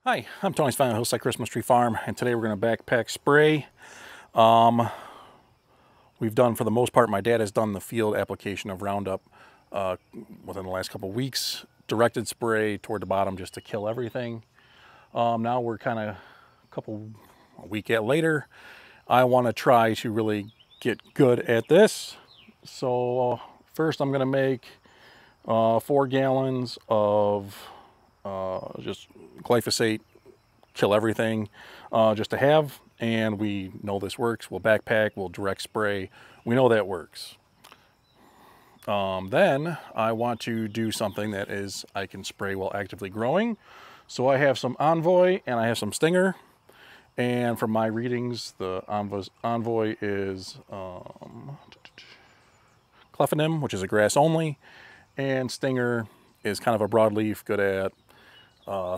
Hi, I'm Tony's Final Hillside Christmas Tree Farm, and today we're going to backpack spray. Um, we've done, for the most part, my dad has done the field application of Roundup within the last couple of weeks. Directed spray toward the bottom just to kill everything. Now we're kind of a week later. I want to try to really get good at this. So first I'm going to make 4 gallons of just glyphosate, kill everything, just to have. And we know this works. We'll backpack, we'll direct spray. We know that works. Then I want to do something that is I can spray while actively growing. So I have some Envoy and I have some Stinger. And from my readings, the Envoy is clefainim, which is a grass only, and Stinger is kind of a broadleaf, good at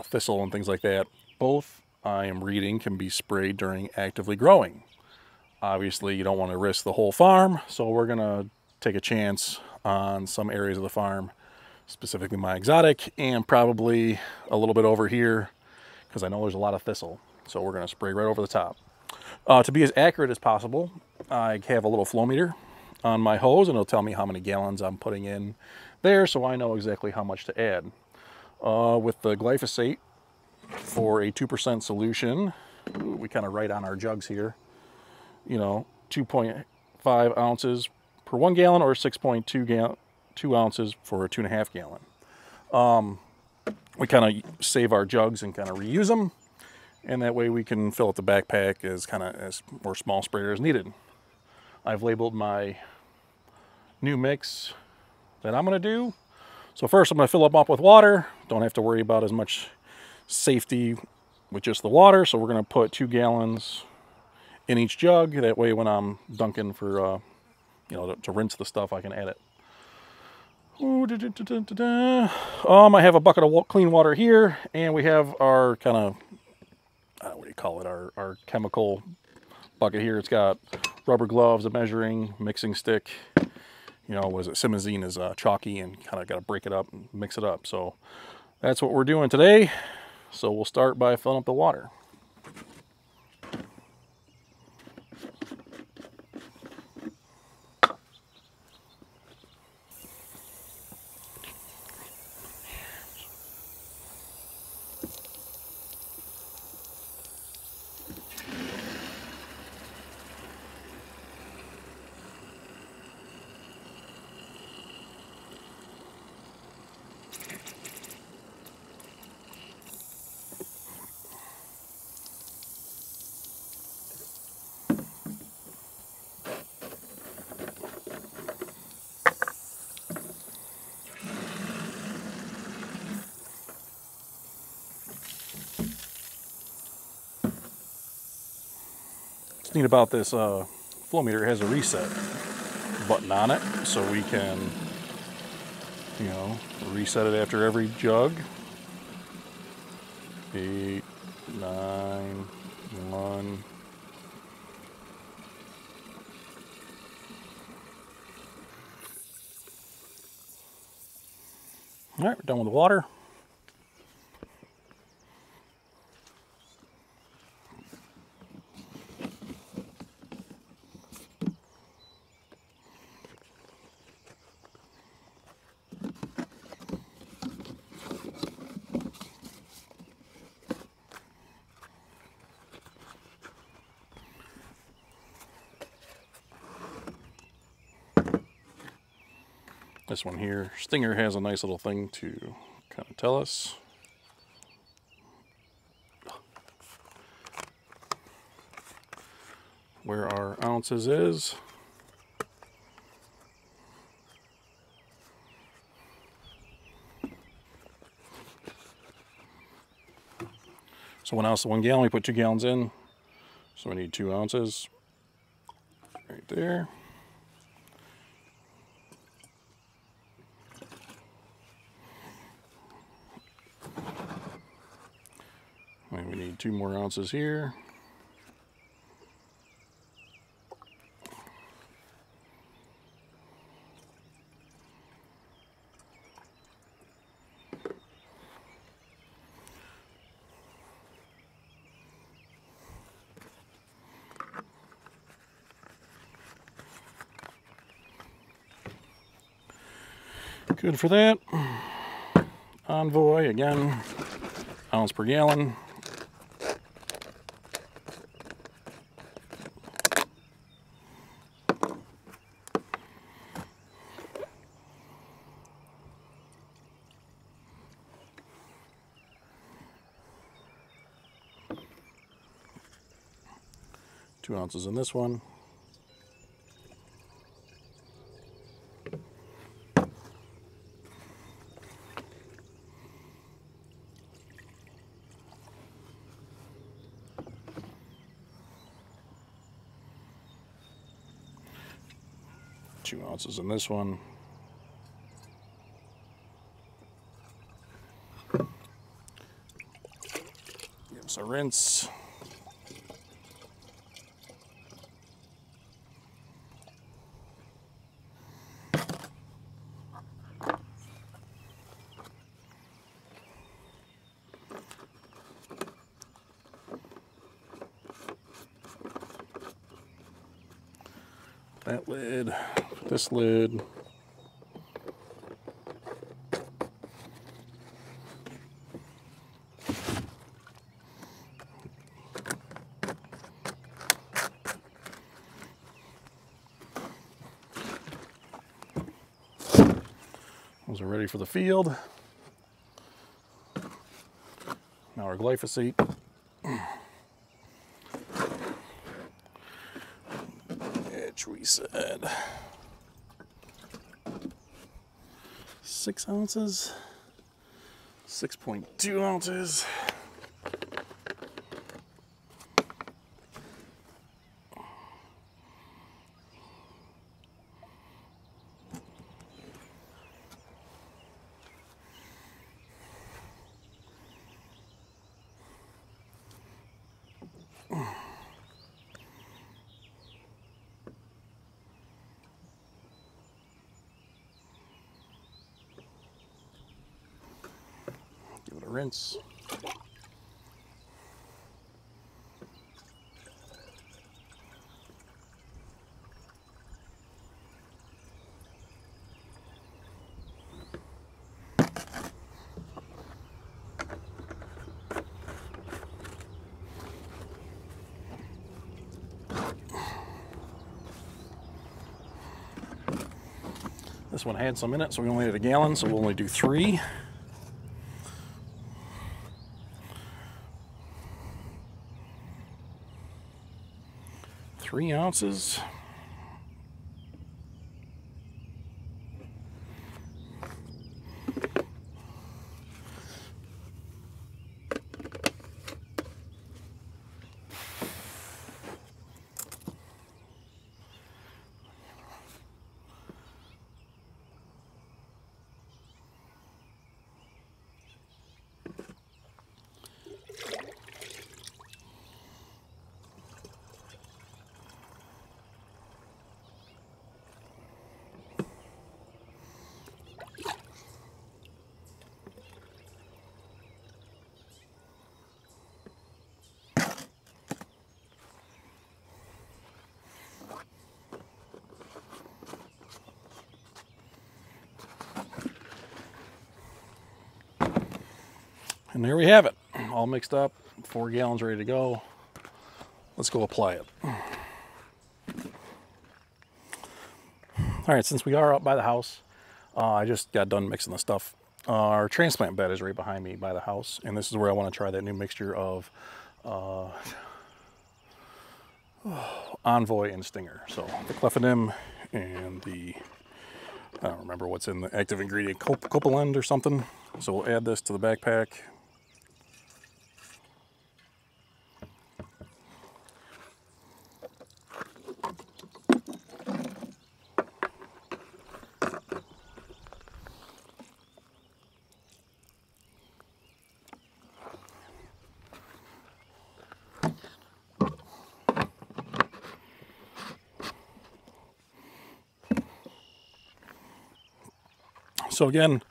thistle and things like that. Both, I am reading, can be sprayed during actively growing. Obviously, you don't want to risk the whole farm, so we're going to take a chance on some areas of the farm, specifically my exotic, and probably a little bit over here, because I know there's a lot of thistle. So we're going to spray right over the top. To be as accurate as possible, I have a little flow meter on my hose, and it'll tell me how many gallons I'm putting in there, so I know exactly how much to add. With the glyphosate, for a 2% solution, we kind of write on our jugs here, 2.5 ounces per 1 gallon or 6.2 ounces for a 2.5 gallon. We kind of save our jugs and kind of reuse them, and that way we can fill up the backpack as more small sprayer is needed. I've labeled my new mix that I'm going to do. So first I'm going to fill them up with water. Don't have to worry about as much safety with just the water. So we're going to put 2 gallons in each jug. That way when I'm dunking for, to rinse the stuff, I can add it. I have a bucket of clean water here, and we have our kind of, what do you call it, our chemical bucket here. It's got rubber gloves, a measuring, mixing stick. Simazine is chalky, and kind of got to break it up and mix it up. So that's what we're doing today. So we'll start by filling up the water. What's neat about this flow meter, it has a reset button on it, so we can, reset it after every jug. 8, 9, 1. All right, we're done with the water. This one here, Stinger, has a nice little thing to kind of tell us. Where our ounces is. So 1 ounce to 1 gallon, we put 2 gallons in. So we need 2 ounces right there. And we need 2 more ounces here. Good for that. Envoy, again, ounce per gallon. Two ounces in this one. Two ounces in this one. Give us a rinse. That lid, this lid. Those are ready for the field. Now our glyphosate. Which we said 6 ounces, 6.2 ounces. Give it a rinse. This one had some in it, so we only had a gallon, so we'll only do 3. Three ounces. And there we have it, all mixed up, 4 gallons ready to go. Let's go apply it. All right, since we are out by the house, I just got done mixing the stuff. Our transplant bed is right behind me by the house, and this is where I want to try that new mixture of Envoy and Stinger. So the clethodim and the, I don't remember what's in the active ingredient, copeland or something. So we'll add this to the backpack. So again,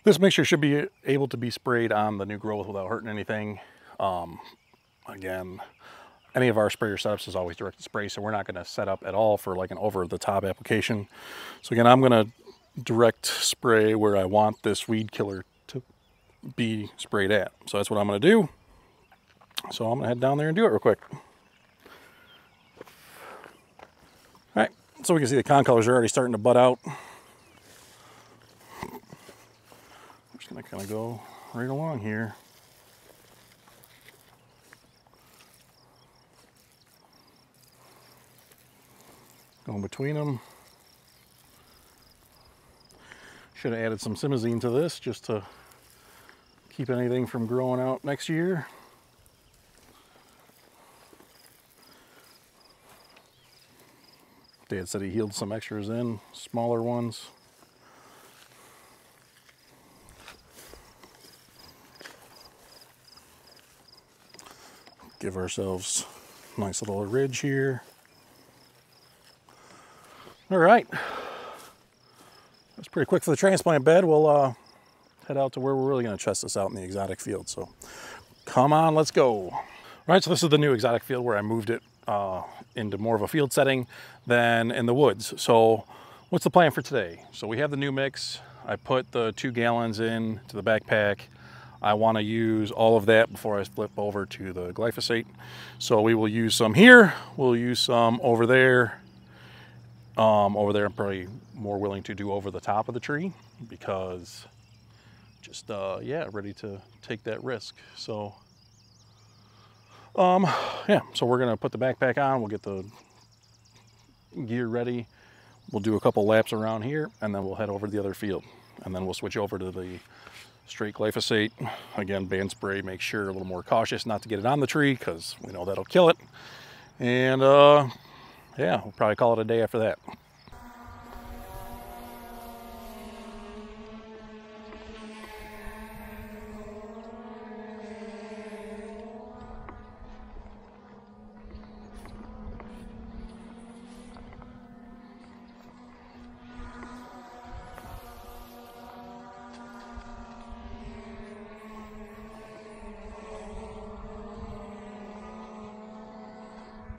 this mixture should be able to be sprayed on the new growth without hurting anything. Again, any of our sprayer setups is always directed spray, so we're not going to set up at all for like an over-the-top application. So again, I'm going to direct spray where I want this weed killer to be sprayed at. So that's what I'm going to do. So I'm going to head down there and do it real quick. All right, so we can see the concolors are already starting to bud out. I'm just going to kind of go right along here. Going between them. Should have added some simazine to this just to keep anything from growing out next year. Dad said he healed some extras in, smaller ones. Give ourselves a nice little ridge here. All right. That's pretty quick for the transplant bed. We'll head out to where we're really going to test this out in the exotic field. So come on, let's go. All right, so this is the new exotic field where I moved it into more of a field setting than in the woods. So what's the plan for today? So we have the new mix. I put the 2 gallons in to the backpack. I want to use all of that before I flip over to the glyphosate. So we will use some here. We'll use some over there. Over there, I'm probably more willing to do over the top of the tree because just, yeah, ready to take that risk. So, yeah, so we're going to put the backpack on. We'll get the gear ready. We'll do a couple laps around here, and then we'll head over to the other field. And then we'll switch over to the straight glyphosate. Again, band spray, make sure a little more cautious not to get it on the tree because we know that'll kill it. And, yeah, we'll probably call it a day after that.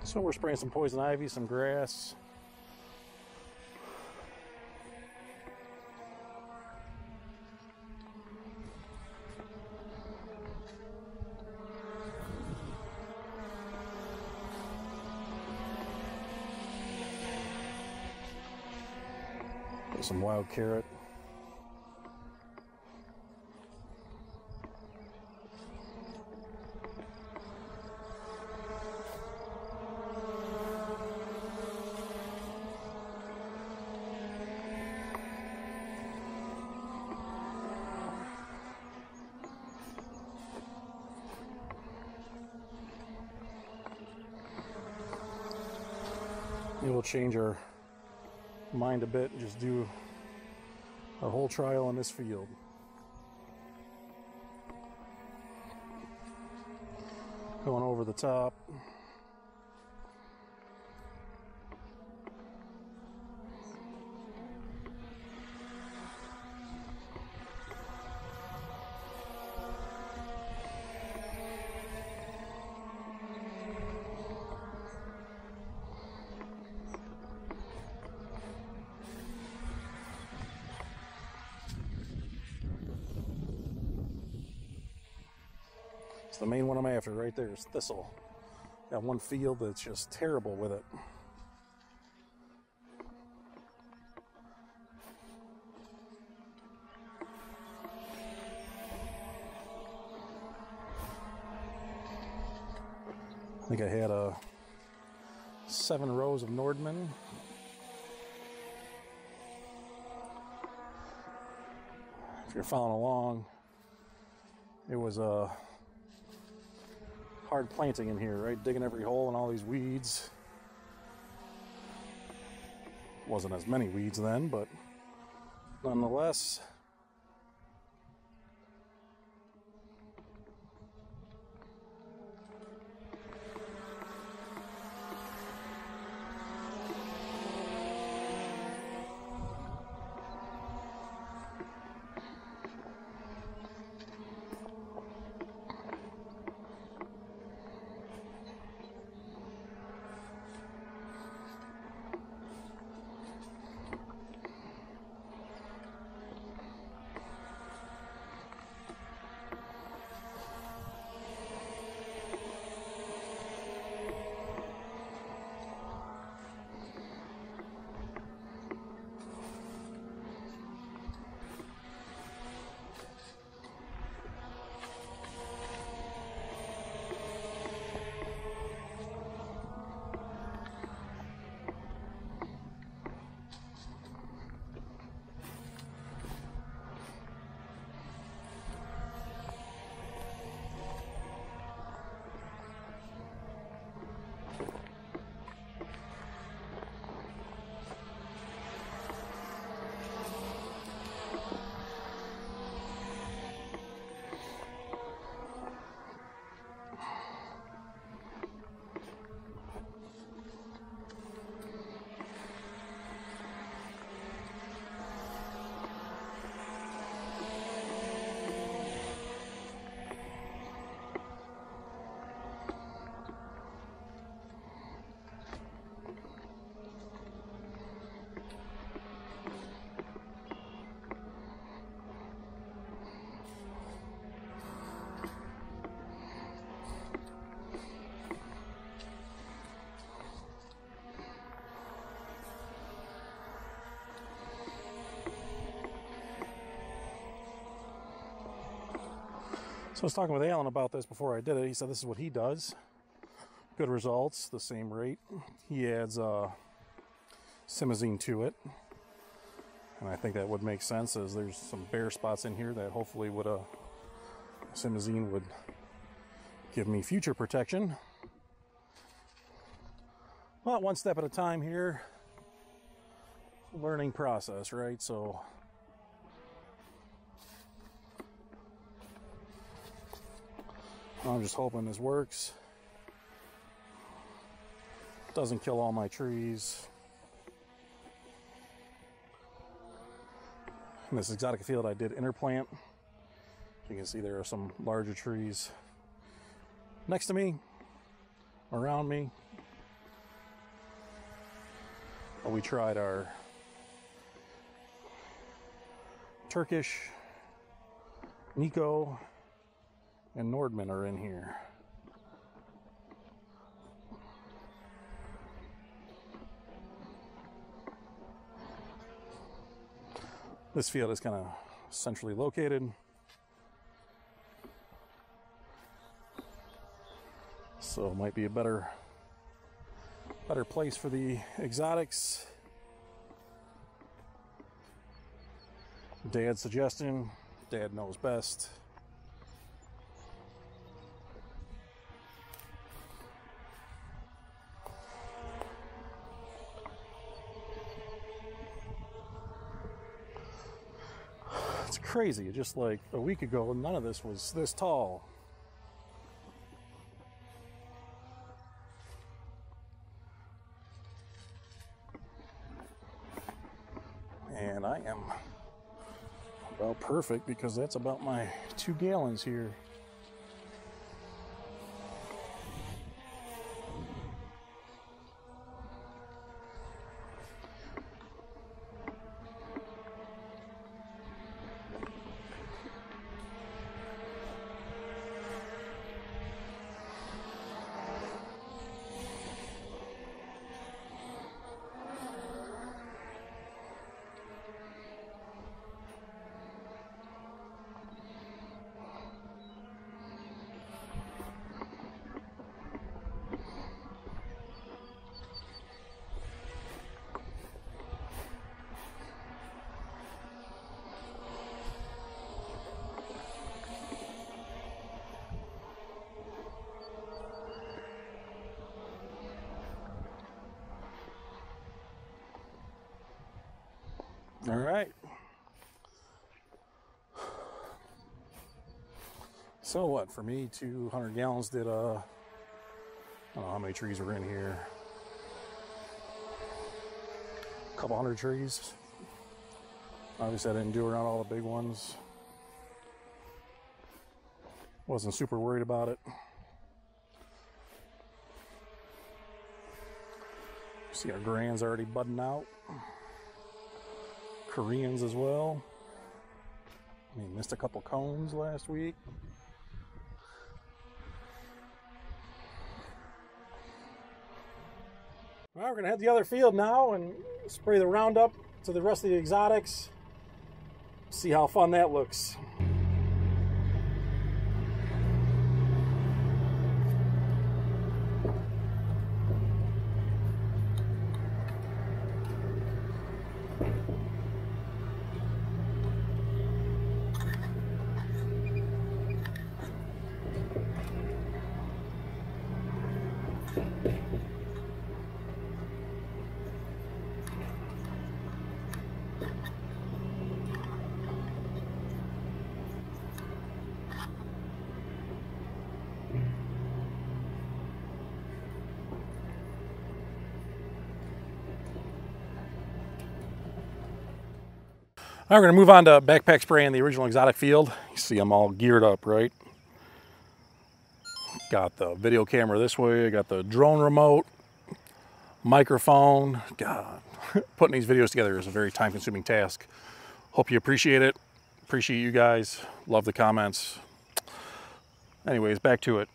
So we're spraying some poison ivy, some grass. Some wild carrot. Maybe we'll change our mind a bit and just do our whole trial in this field. Going over the top. The main one I'm after right there is thistle. Got one field that's just terrible with it. I think I had 7 rows of Nordman. If you're following along, it was a hard planting in here, right? Digging every hole and all these weeds. Wasn't as many weeds then, but nonetheless. So I was talking with Alan about this before I did it. He said this is what he does. Good results, the same rate. He adds simazine to it. And I think that would make sense, as there's some bare spots in here that hopefully would simazine would give me future protection. But one step at a time here. Learning process, right? So I'm just hoping this works. Doesn't kill all my trees. In this exotic field I did interplant. You can see there are some larger trees next to me, around me. But we tried our Turkish, Nico, and Nordman are in here. This field is kind of centrally located, so it might be a better place for the exotics. Dad's suggestion. Dad knows best. It's crazy. Just like a week ago, none of this was this tall. And I am about perfect, because that's about my 2 gallons here. All right. So what, for me, 200 gallons did, I don't know how many trees were in here. A couple hundred trees. Obviously I didn't do around all the big ones. Wasn't super worried about it. See our grands already budding out. Koreans as well. I mean, missed a couple cones last week. Well, we're gonna head to the other field now and spray the Roundup to the rest of the exotics. See how fun that looks. Now we're going to move on to backpack spray in the original exotic field. You see I'm all geared up, right? Got the video camera this way, I got the drone remote, microphone. God, putting these videos together is a very time-consuming task. Hope you appreciate it. Appreciate you guys. Love the comments. Anyways, back to it.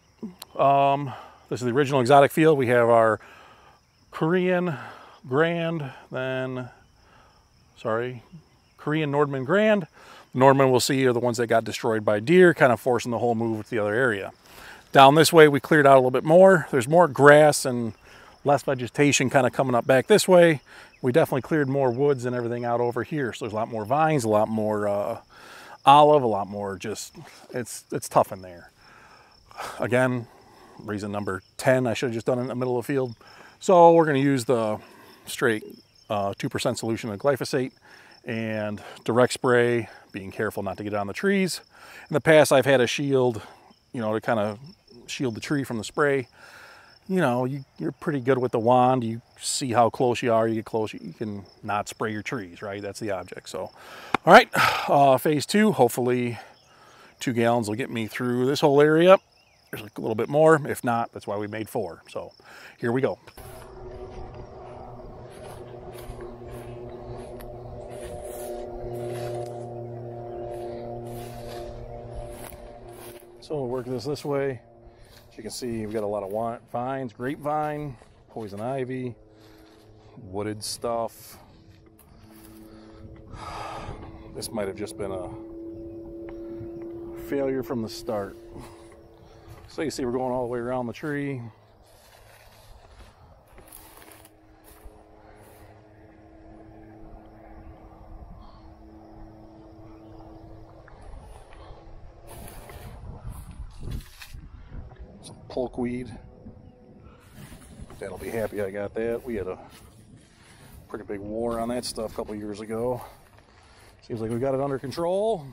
This is the original exotic field. We have our Korean Grand, then, sorry, Korean Nordman Grand, Normally we'll see are the ones that got destroyed by deer, kind of forcing the whole move to the other area. Down this way, we cleared out a little bit more. There's more grass and less vegetation kind of coming up back this way. We definitely cleared more woods and everything out over here. So there's a lot more vines, a lot more olive, a lot more just, it's tough in there. Again, reason number 10, I should have just done it in the middle of the field. So we're going to use the straight 2% solution of glyphosate and direct spray, being careful not to get on the trees. In the past, I've had a shield, you know, to kind of shield the tree from the spray. You know, you're pretty good with the wand. You see how close you are. You get close, you can not spray your trees, right? That's the object. So, all right, phase 2, hopefully 2 gallons will get me through this whole area. There's a little bit more. If not, that's why we made 4. So here we go. So we'll work this way. As you can see, we've got a lot of vines, grapevine, poison ivy, wooded stuff. This might have just been a failure from the start. So you see we're going all the way around the tree. Some polkweed. That'll be happy I got that. We had a pretty big war on that stuff a couple years ago. Seems like we got it under control.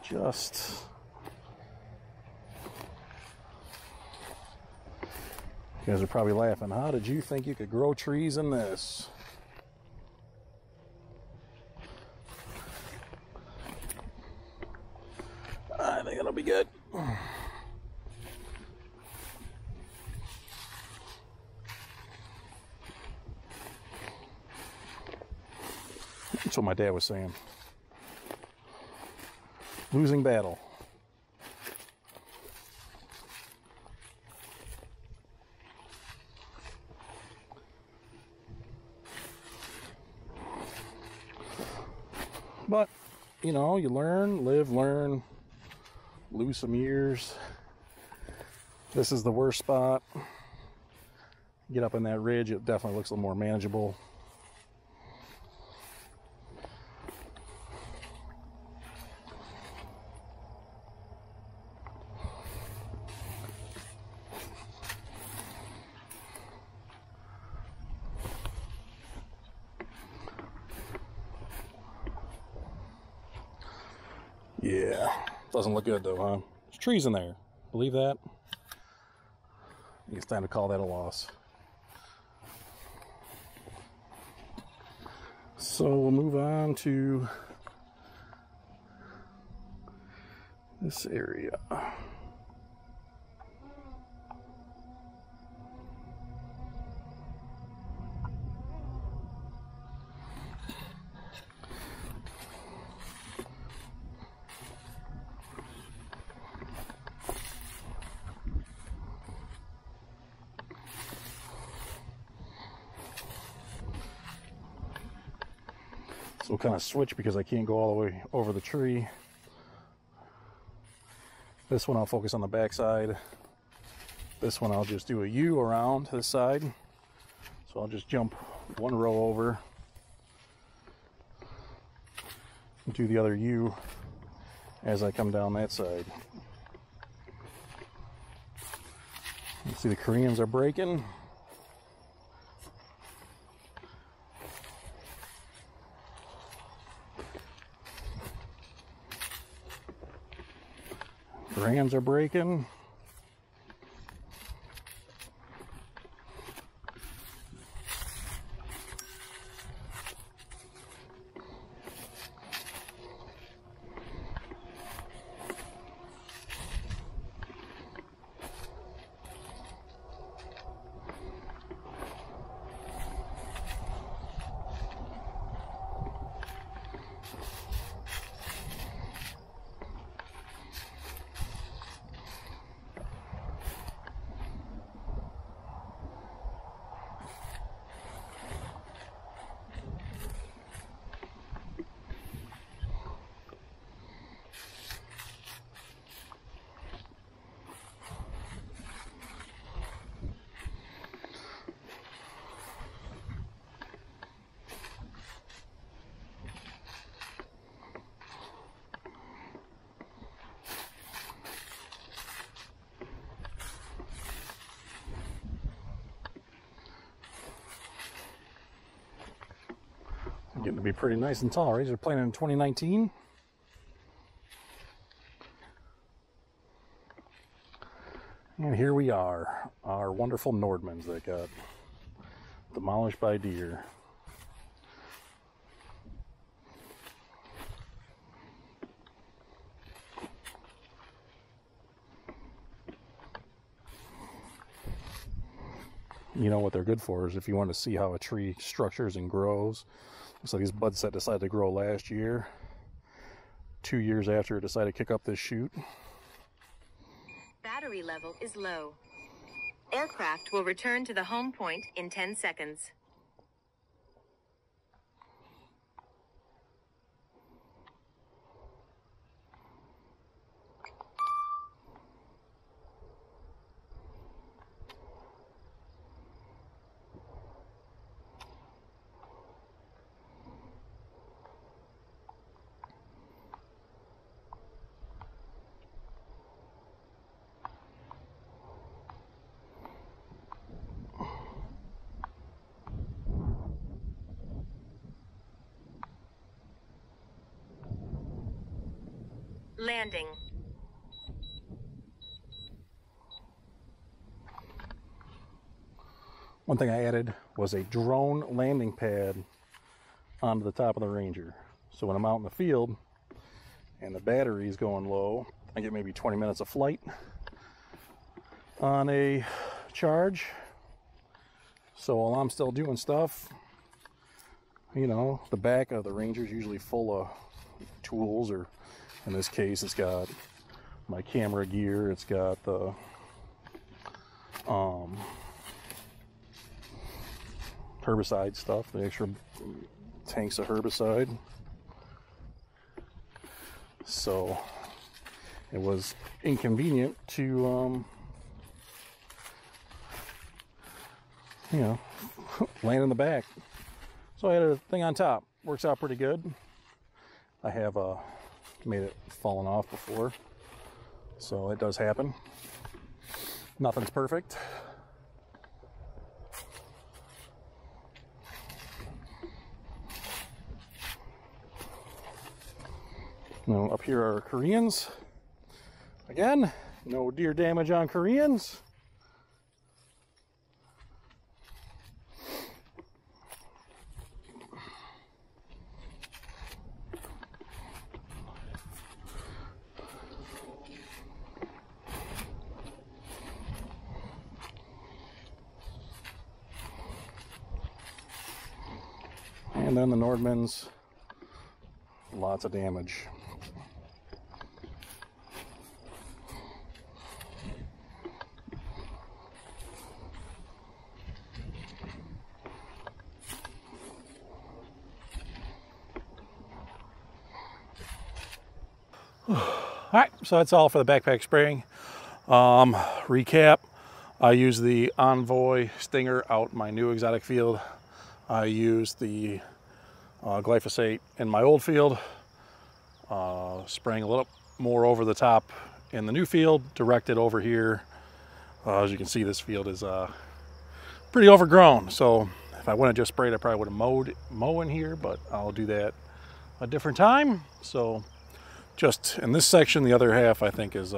Just you guys are probably laughing. How did you think you could grow trees in this? I think it'll be good. That's what my dad was saying. Losing battle. But, you know, you learn, live, learn, lose some years. This is the worst spot. Get up in that ridge, it definitely looks a little more manageable. Yeah, doesn't look good though, huh? There's trees in there. Believe that? I think it's time to call that a loss. So we'll move on to this area. So we'll kind of switch because I can't go all the way over the tree. This one I'll focus on the back side. This one I'll just do a U around this side. So I'll just jump one row over and do the other U as I come down that side. You see the Koreans are breaking. Rams are breaking. Getting to be pretty nice and tall, right? They're planted in 2019. And here we are, our wonderful Nordmans that got demolished by deer. You know what they're good for is if you want to see how a tree structures and grows. Looks like this bud set decided to grow last year, 2 years after it decided to kick up this shoot. Battery level is low. Aircraft will return to the home point in 10 seconds. Landing. One thing I added was a drone landing pad onto the top of the Ranger. So when I'm out in the field and the battery is going low, I get maybe 20 minutes of flight on a charge. So while I'm still doing stuff, you know, the back of the Ranger is usually full of tools, or in this case, it's got my camera gear, it's got the herbicide stuff, the extra tanks of herbicide. So it was inconvenient to, you know, land in the back. So I had a thing on top. Works out pretty good. I have made it fallen off before, so it does happen. Nothing's perfect. Now up here are Koreans. Again, no deer damage on Koreans. And then the Nordmans, lots of damage. Alright, so that's all for the backpack spraying. Recap, I use the Envoy Stinger out in my new exotic field. I used the glyphosate in my old field, spraying a little more over the top in the new field, directed over here. As you can see, this field is pretty overgrown, so if I wouldn't have just sprayed, I probably would have mow in here, but I'll do that a different time. So just in this section, the other half I think is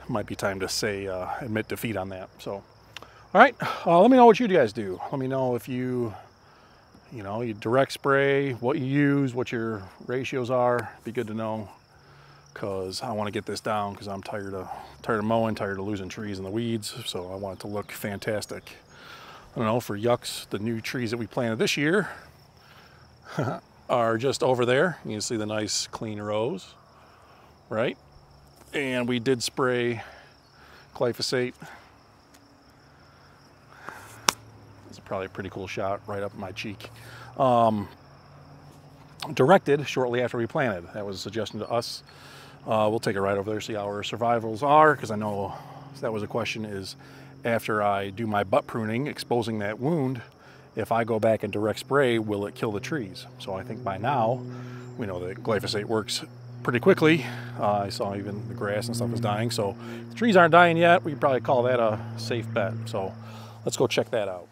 might be time to say admit defeat on that. So all right, let me know what you guys do. Let me know if you direct spray, what you use, what your ratios are. Be good to know, because I want to get this down, because I'm tired of mowing, tired of losing trees in the weeds. So I want it to look fantastic. I don't know, for yucks, the new trees that we planted this year are just over there. You can see the nice clean rows, right? And we did spray glyphosate. It's probably a pretty cool shot right up my cheek. Directed shortly after we planted. That was a suggestion to us. We'll take a ride over there, see how our survivals are, because I know that was a question, is after I do my butt pruning, exposing that wound, if I go back and direct spray, will it kill the trees? So I think by now, we know that glyphosate works pretty quickly. I saw even the grass and stuff is dying. So if the trees aren't dying yet, we could probably call that a safe bet. So let's go check that out.